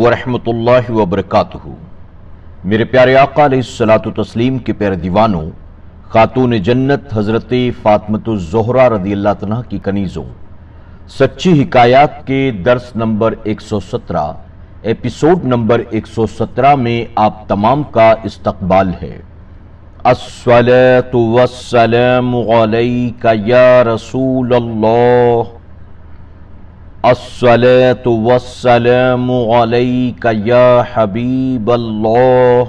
ورحمۃ وبرکاتہ۔ میرے پیارے آقا علیہ الصلوۃ والتسلیم کے پیارے دیوانوں، خاتون جنت حضرت فاطمۃ الزہرا رضی اللہ عنہا کی کنیزوں، سچی حکایات کے درس نمبر 117 ایپیسوڈ نمبر 117 میں آپ تمام کا استقبال ہے۔ الصلاۃ والسلام علیک یا رسول اللہ، الصلاۃ والسلام علیک یا حبیب اللہ،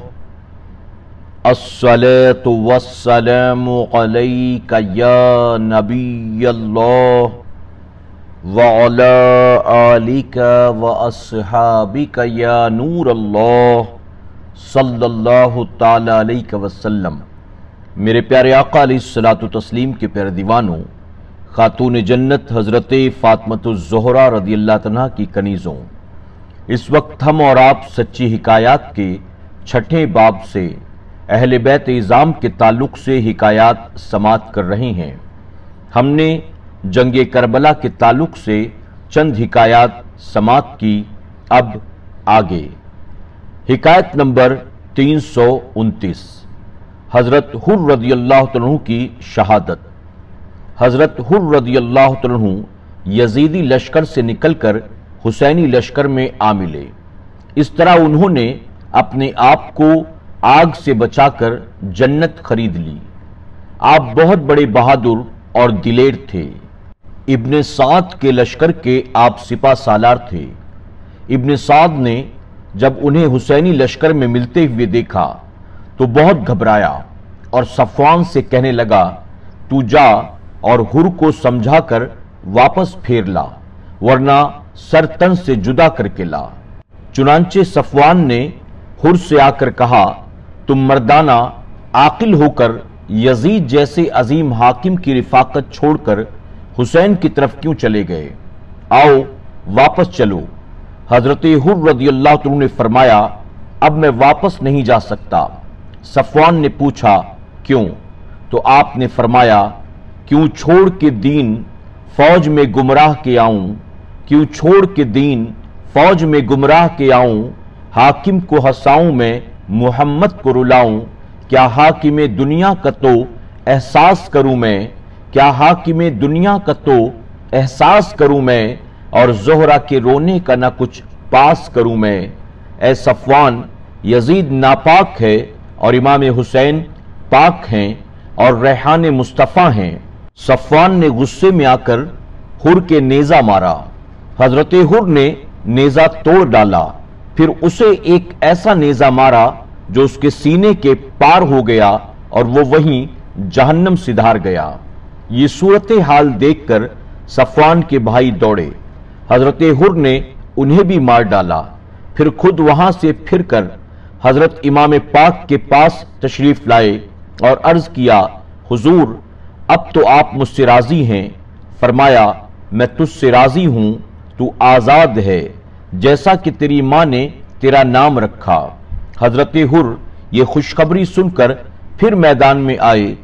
الصلاۃ والسلام علیک یا نبی اللہ، وعلی آلک واصحابک یا نور اللہ، صلی اللہ تعالی علیہ وسلم۔ میرے پیارے آقا علیہ الصلوۃ والتسلیم کے پیارے دیوانوں، خاتون جنت حضرت فاطمۃ الزہرا رضی اللہ عنہا کی کنیزوں، اس وقت ہم اور آپ سچی حکایات کے 6 باب سے اہل بیت اعظام کے تعلق سے حکایات سماعت کر رہے ہیں۔ ہم نے جنگ کربلا کے تعلق سے چند حکایات سماعت کی، اب آگے حکایت نمبر 329، حضرت حر رضی اللہ عنہ کی شہادت۔ حضرت حر رضی اللہ عنہ یزیدی لشکر سے نکل کر حسینی لشکر میں آ ملے۔ اس طرح انہوں نے اپنے آپ کو آگ سے بچا کر جنت خرید لی۔ آپ بہت بڑے بہادر اور دلیر تھے۔ ابن سعد کے لشکر کے آپ سپہ سالار تھے۔ ابن سعد نے جب انہیں حسینی لشکر میں ملتے ہوئے دیکھا تو بہت گھبرایا اور صفوان سے کہنے لگا، تو جا اور حر کو سمجھا کر واپس پھیر لا، ورنہ سر تن سے جدا کر کے لا۔ چنانچہ صفوان نے حر سے آ کر کہا، تم مردانہ عاقل ہو کر یزید جیسے عظیم حاکم کی رفاقت چھوڑ کر حسین کی طرف کیوں چلے گئے؟ آؤ واپس چلو۔ حضرت حر رضی اللہ عنہ نے فرمایا، اب میں واپس نہیں جا سکتا۔ صفوان نے پوچھا، کیوں؟ تو آپ نے فرمایا، کیوں چھوڑ کے دین فوج میں گمراہ کے آؤں، کیوں چھوڑ کے دین فوج میں گمراہ کے آؤں، حاکم کو ہنساؤں میں محمد کو رلاؤں، کیا حاکم دنیا کا تو احساس کروں میں، کیا حاکم دنیا کا تو احساس کروں میں، اور زہرا کے رونے کا نہ کچھ پاس کروں میں۔ اے صفوان، یزید ناپاک ہے اور امام حسین پاک ہیں اور ریحان مصطفیٰ ہیں۔ صفوان نے غصے میں آ کر حر کے نیزہ مارا۔ حضرت حر نے نیزہ توڑ ڈالا، پھر اسے ایک ایسا نیزہ مارا جو اس کے سینے کے پار ہو گیا اور وہ وہیں جہنم سے دھار گیا۔ یہ صورتحال دیکھ کر صفوان کے بھائی دوڑے۔ حضرت حر نے انہیں بھی مار ڈالا، پھر خود وہاں سے پھر کر حضرت امام پاک کے پاس تشریف لائے اور عرض کیا، حضور اب تو آپ مجھ سے راضی ہیں؟ فرمایا، میں تجھ سے راضی ہوں، تو آزاد ہے، جیسا کہ تیری ماں نے تیرا نام رکھا۔ حضرت حر یہ خوشخبری سن کر پھر میدان میں آئے۔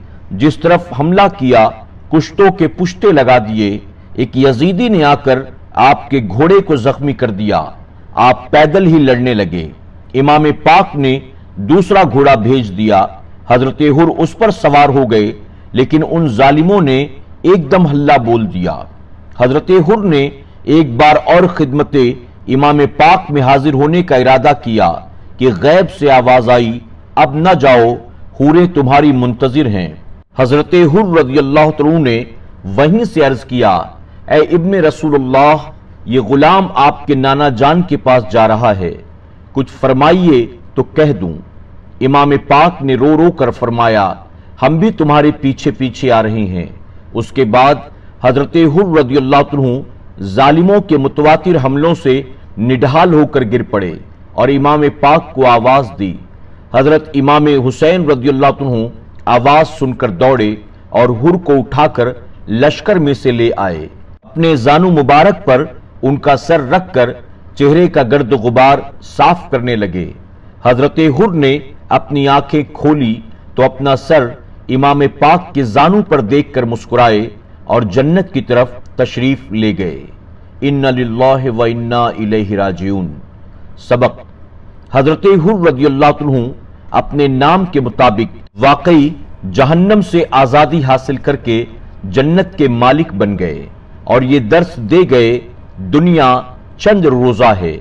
جس طرف حملہ کیا کشتوں کے پشتے لگا دیے۔ ایک یزیدی نے آ کر آپ کے گھوڑے کو زخمی کر دیا۔ آپ پیدل ہی لڑنے لگے۔ امام پاک نے دوسرا گھوڑا بھیج دیا۔ حضرت حر اس پر سوار ہو گئے، لیکن ان ظالموں نے ایک دم ہلہ بول دیا۔ حضرت حر نے ایک بار اور خدمت امام پاک میں حاضر ہونے کا ارادہ کیا کہ غیب سے آواز آئی، اب نہ جاؤ، حوریں تمہاری منتظر ہیں۔ حضرت حر رضی اللہ عنہ نے وہیں سے عرض کیا، اے ابن رسول اللہ، یہ غلام آپ کے نانا جان کے پاس جا رہا ہے، کچھ فرمائیے تو کہہ دوں۔ امام پاک نے رو رو کر فرمایا، ہم بھی تمہارے پیچھے پیچھے آ رہے ہیں۔ اس کے بعد حضرت حر رضی اللہ عنہ ظالموں کے متواتر حملوں سے نڈھال ہو کر گر پڑے اور امام پاک کو آواز دی۔ حضرت امام حسین رضی اللہ عنہ آواز سن کر دوڑے اور حر کو اٹھا کر لشکر میں سے لے آئے۔ اپنے زانو مبارک پر ان کا سر رکھ کر چہرے کا گرد غبار صاف کرنے لگے۔ حضرت حر نے اپنی آنکھیں کھولی تو اپنا سر امام پاک کے زانو پر دیکھ کر مسکرائے اور جنت کی طرف تشریف لے گئے۔ اِنَّ لِلَّهِ وَإِنَّا إِلَيْهِ رَاجِعُونَ۔ سبق: حضرت حر رضی اللہ عنہ اپنے نام کے مطابق واقعی جہنم سے آزادی حاصل کر کے جنت کے مالک بن گئے، اور یہ درس دے گئے دنیا چند روزہ ہے،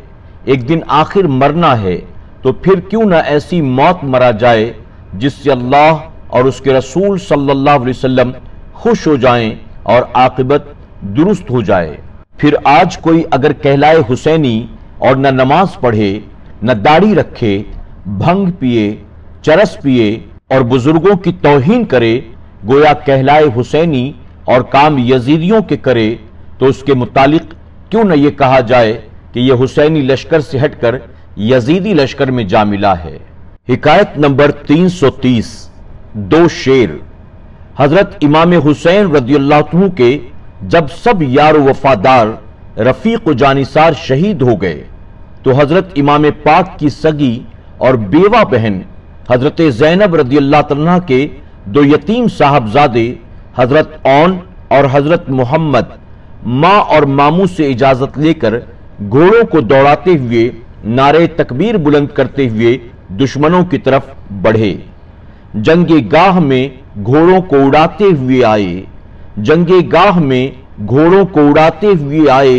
ایک دن آخر مرنا ہے، تو پھر کیوں نہ ایسی موت مرا جائے جس سے اللہ اور اس کے رسول صلی اللہ علیہ وسلم خوش ہو جائیں اور عاقبت درست ہو جائے۔ پھر آج کوئی اگر کہلائے حسینی اور نہ نماز پڑھے، نہ داڑھی رکھے، بھنگ پیے، چرس پیے اور بزرگوں کی توہین کرے، گویا کہلائے حسینی اور کام یزیدیوں کے کرے، تو اس کے متعلق کیوں نہ یہ کہا جائے کہ یہ حسینی لشکر سے ہٹ کر یزیدی لشکر میں جا ملا ہے۔ حکایت نمبر 330، دو شیر۔ حضرت امام حسین رضی اللہ عنہ کے جب سب یار و وفادار رفیق و جانثار شہید ہو گئے، تو حضرت امام پاک کی سگی اور بیوہ بہن حضرت زینب رضی اللہ عنہ کے دو یتیم صاحبزادے حضرت اون اور حضرت محمد ماں اور ماموں سے اجازت لے کر گھوڑوں کو دوڑاتے ہوئے نعرے تکبیر بلند کرتے ہوئے دشمنوں کی طرف بڑھے۔ جنگ گاہ میں گھوڑوں کو اڑاتے ہوئے آئے، جنگ گاہ میں گھوڑوں کو اڑاتے ہوئے آئے،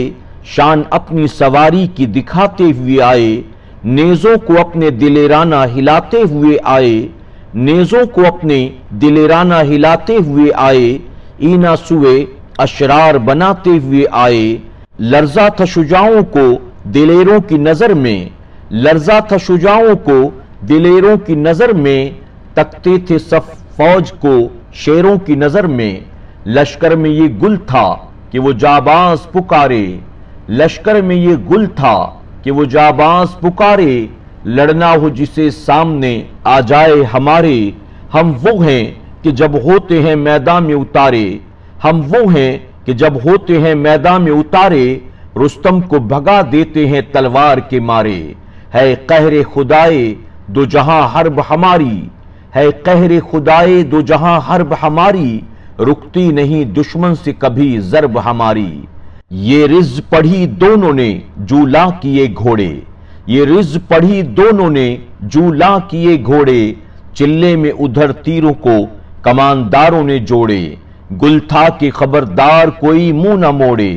شان اپنی سواری کی دکھاتے ہوئے آئے، نیزوں کو اپنے دلیرانہ ہلاتے ہوئے آئے، نیزوں کو اپنے دلیرانہ ہلاتے ہوئے آئے، اینا سوئے اشرار بناتے ہوئے آئے۔ لرزا تھا شجاعوں کو دلیروں کی نظر میں، لرزا تھا شجاعوں کو دلیروں کی نظر میں، تکتے تھے صف فوج کو شیروں کی نظر میں۔ لشکر میں یہ گل تھا کہ وہ جاباز پکارے، لشکر میں یہ گل تھا کہ وہ جاباز پکارے، لڑنا ہو جسے سامنے آ جائے ہمارے، ہم وہ ہیں کہ جب ہوتے ہیں میدان میں اتارے، ہم وہ ہیں کہ جب ہوتے ہیں میدان میں اتارے، رستم کو بھگا دیتے ہیں تلوار کے مارے۔ ہے قہر خدائے دو جہاں حرب ہماری، ہے قہر خدائے دو جہاں حرب ہماری، رکتی نہیں دشمن سے کبھی ضرب ہماری۔ یہ رز پڑھی دونوں نے جو لا کیے گھوڑے، یہ رز پڑھی دونوں نے جو لا کیے گھوڑے، چلے میں ادھر تیروں کو کمانداروں نے جوڑے، گل تھا کہ خبردار کوئی منہ نہ موڑے،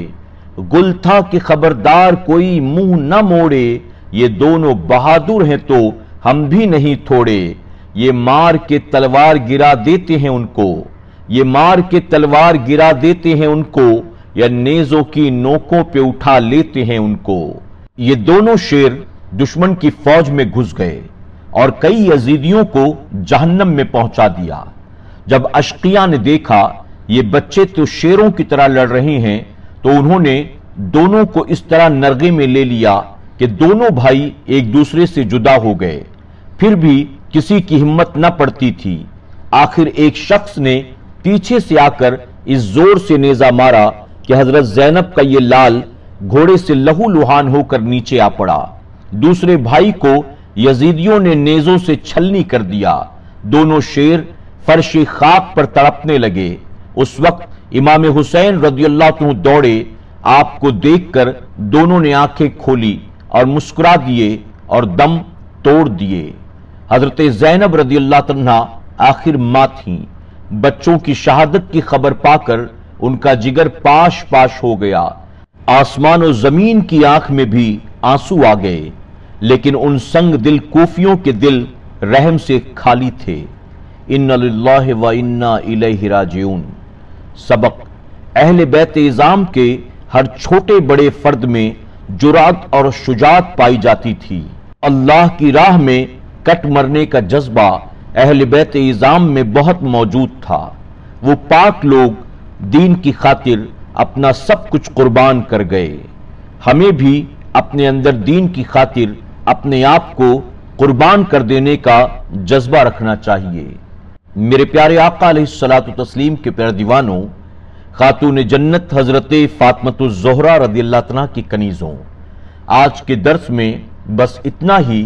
گل تھا کہ خبردار کوئی منہ نہ موڑے، یہ دونوں بہادر ہیں تو ہم بھی نہیں تھوڑے، یہ مار کے تلوار گرا دیتے ہیں ان کو، یہ مار کے تلوار گرا دیتے ہیں ان کو، یا نیزوں کی نوکوں پہ اٹھا لیتے ہیں ان کو۔ یہ دونوں شیر دشمن کی فوج میں گھس گئے اور کئی یزیدیوں کو جہنم میں پہنچا دیا۔ جب اشقیاء نے دیکھا یہ بچے تو شیروں کی طرح لڑ رہے ہیں، تو انہوں نے دونوں کو اس طرح نرغے میں لے لیا کہ دونوں بھائی ایک دوسرے سے جدا ہو گئے، پھر بھی کسی کی ہمت نہ پڑتی تھی۔ آخر ایک شخص نے پیچھے سے آ کر اس زور سے نیزہ مارا کہ حضرت زینب کا یہ لال گھوڑے سے لہو لہان ہو کر نیچے آ پڑا۔ دوسرے بھائی کو یزیدیوں نے نیزوں سے چھلنی کر دیا، دونوں شیر فرش خاک پر تڑپنے لگے۔ اس وقت امام حسین رضی اللہ عنہ دوڑے، آپ کو دیکھ کر دونوں نے آنکھیں کھولی اور مسکرا دیے اور دم توڑ دیے۔ حضرت زینب رضی اللہ عنہ آخر ماں تھیں۔ بچوں کی شہادت کی خبر پا کر ان کا جگر پاش پاش ہو گیا، آسمان و زمین کی آنکھ میں بھی آنسو آ گئے، لیکن ان سنگ دل کوفیوں کے دل رحم سے خالی تھے۔ ان للہ و انا الیہ راجعون۔ سبق: اہل بیت اعظام کے ہر چھوٹے بڑے فرد میں جرأت اور شجاعت پائی جاتی تھی۔ اللہ کی راہ میں کٹ مرنے کا جذبہ اہل بیت اعظام میں بہت موجود تھا۔ وہ پاک لوگ دین کی خاطر اپنا سب کچھ قربان کر گئے۔ ہمیں بھی اپنے اندر دین کی خاطر اپنے آپ کو قربان کر دینے کا جذبہ رکھنا چاہیے۔ میرے پیارے آقا علیہ الصلوۃ والتسلیم کے پیارے دیوانوں، خاتون جنت حضرت فاطمۃ الزہرا رضی اللہ عنہ کی کنیزوں، آج کے درس میں بس اتنا ہی۔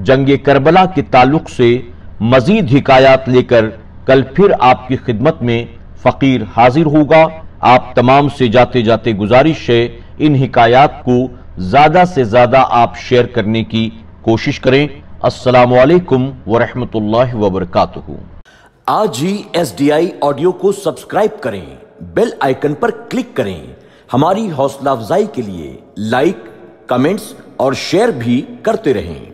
جنگ کربلا کے تعلق سے مزید حکایات لے کر کل پھر آپ کی خدمت میں فقیر حاضر ہوگا۔ آپ تمام سے جاتے جاتے گزارش ہے ان حکایات کو زیادہ سے زیادہ آپ شیئر کرنے کی کوشش کریں۔ السلام علیکم ورحمۃ اللہ وبرکاتہ۔ آج ہی SDI آڈیو کو سبسکرائب کریں، بیل آئیکن پر کلک کریں۔ ہماری حوصلہ افزائی کے لیے لائک، کمنٹس اور شیئر بھی کرتے رہیں۔